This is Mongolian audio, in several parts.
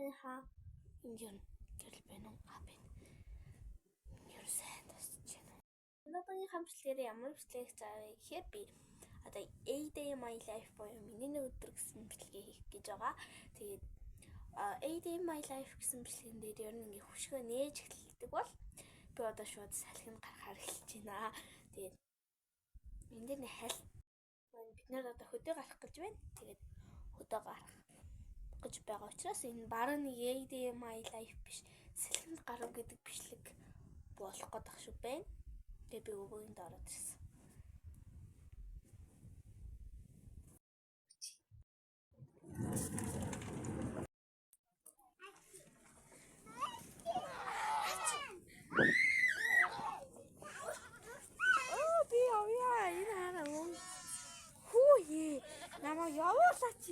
Ха энэ гэрэл байна уу? Юу сайн тасч байна. Өнөөдрийн хамтлагээр ямар бичлэг заавэ гэхээр би одоо A Day My Life буюу миний өдөр гэсэн бичлэгийг хийх гэж байгаа. Тэгээд A Day My Life гэсэн бичлэгэн дээр ер нь ингээ хөшгөө нээж эхэлдэг бол би одоо шууд салхинд гарахаар эхэлж байна. Тэгээд энэ дээр нэг хальт бид нэр одоо хөдөө гарах гэж байна. Тэгээд хөдөө гарах гэж байгаа учраас энэ баруун нэг A Day My Life биш салхинд гарах гэдэг бичлэг болох гэдэг шиг байна. Тэгээд би өвгөнд ороод ирсэн. Би явъя. Энэ хараа. Хүү намайг явуулаач.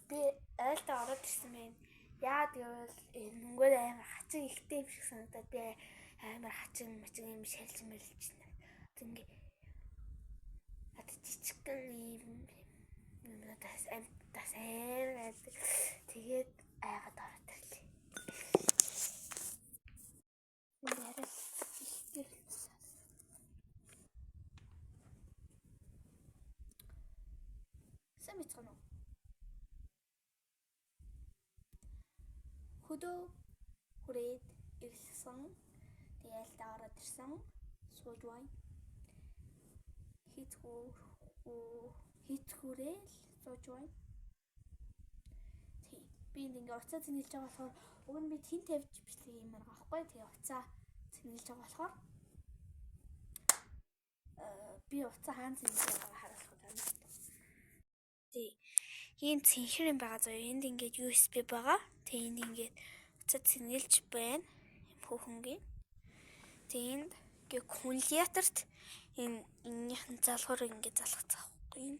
Би айлтаа ороод ирсэн байна. Яа гэвэл нүгээр амар хачин ихтэй юм шиг санагдаад би амар хачин юм шалж мэлж байна. Ингээ жижигхэн юм надаас амтаас амар тэгээд айгаад ороод ирлээ. Сэмэцгэн үү? Хөдөө хүрээд ирсэн. Тэгээд айлтаа ороод ирсэн. Сууж байна. Хийцгүүрэл сууж байна. Тий. Би ингээ уцаа зинэлж байгаа болохоор уг нь би тэн тавьж бичлэг юм байгаа байхгүй. Тэгээ уцаа зинэлж байгаа болохоор би уцаа хаан зинэлж байгааг харуулах байна. Тий. Энд цэнхэр юм байгаа зөө. Энд ингээд USB байгаа. Тэгээ энд ингээд уцаа зинэлж байна. Хүүхэнгийн. Тэгээ энд ингээ аккумуляторт энэний залхуур ингээ залгацсан байхгүй.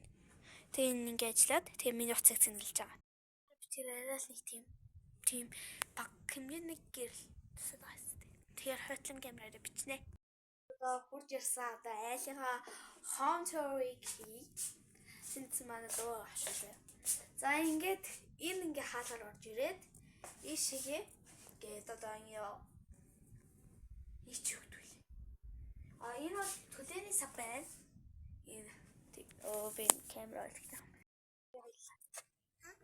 Тэгээ энэ ингээ ажиллаад тэгээ миний уцааг зинэлж байгаа. Би тэр арайс нэг тийм баг хэмжээний гэрэл төсөв байсан. Тэгэхээр хойтлон камераараа бичнэ. Одоо хурж ирсэн одоо айлынхаа home tour-ыг синц манай дөө авшаа. За ингээд энэ ингээ хаалгаар орж ирээд ийшээгээ гээд одоо ийч өгдөл. Энэ бол төлөөний сав байна. Энэ би камера олгоё.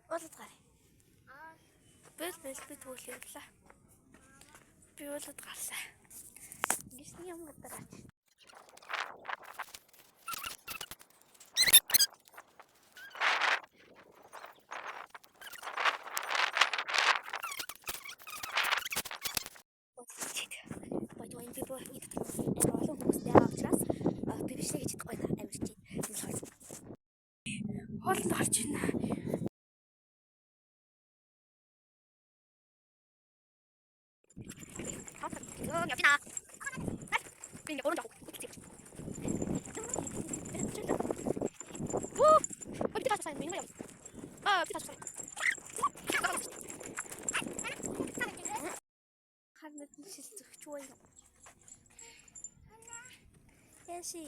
Болоод гараа. Би түүл явлаа. Би болоод гарлаа. Ингэж нэг юм гадараач. Хоолнд гарч байна. Явна. Би нэг гурван жоо. Ой, би таашаа минь яа. Би таашаа. Харнад нь шилжүүлж байна. Яши.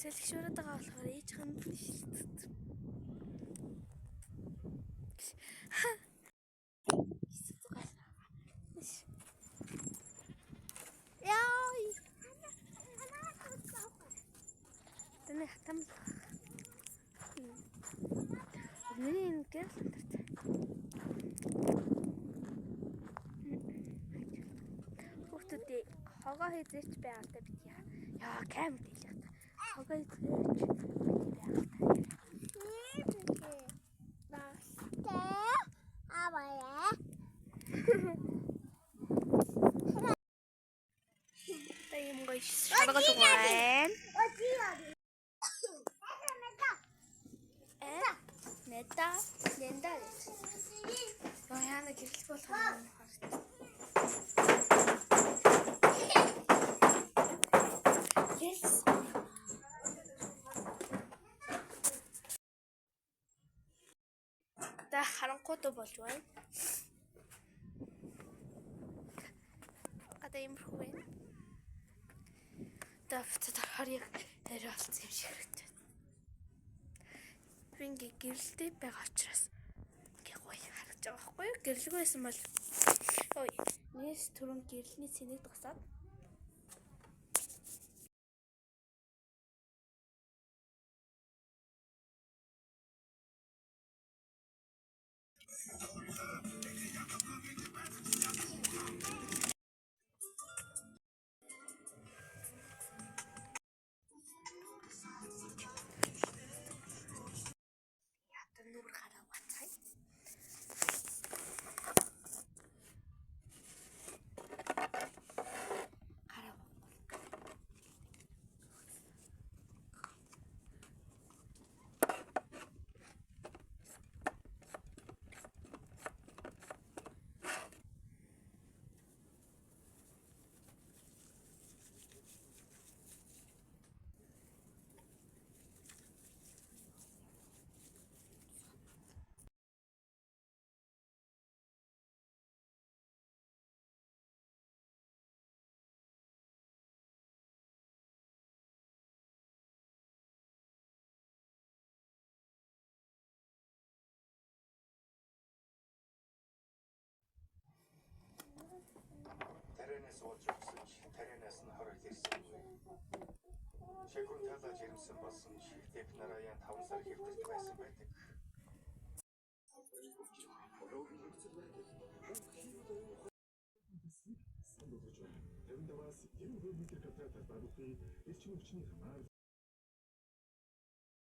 Сэлгшүүрээд байгаа болохоор ээж ханд шилжүүлсэн. Яй. Тэний хатам. Миний гэр хүүхдүүдээ хогоо хийзээч байгаадаа бит яа камер хэлээ. Хогоо хийзээч юм гоёш шаргал угаан. Нета. Яна гэрэл болох юм харагдав. надад харанхуйтай болж байна. Гадаа имэрхүү байна. Давцад харьяа яриалцсан юм шиг хэрэгтэй. Би ингээ гэрэлтэй байгаа учраас ингээ гоё харагдаж байгаа байхгүй юу? Гэрэлгүй байсан бол ой, нэс түрүүн гэрэлний цэнийг дусаад нүүр гараа бацай. Гараа. Тарианаас уулж өгсөж, тарианаас нь хорол ирсэн үе. Шагруу талаа жирэмсэн болсон шигтэй нараян 5 сар хэвтэрч байсан байдаг.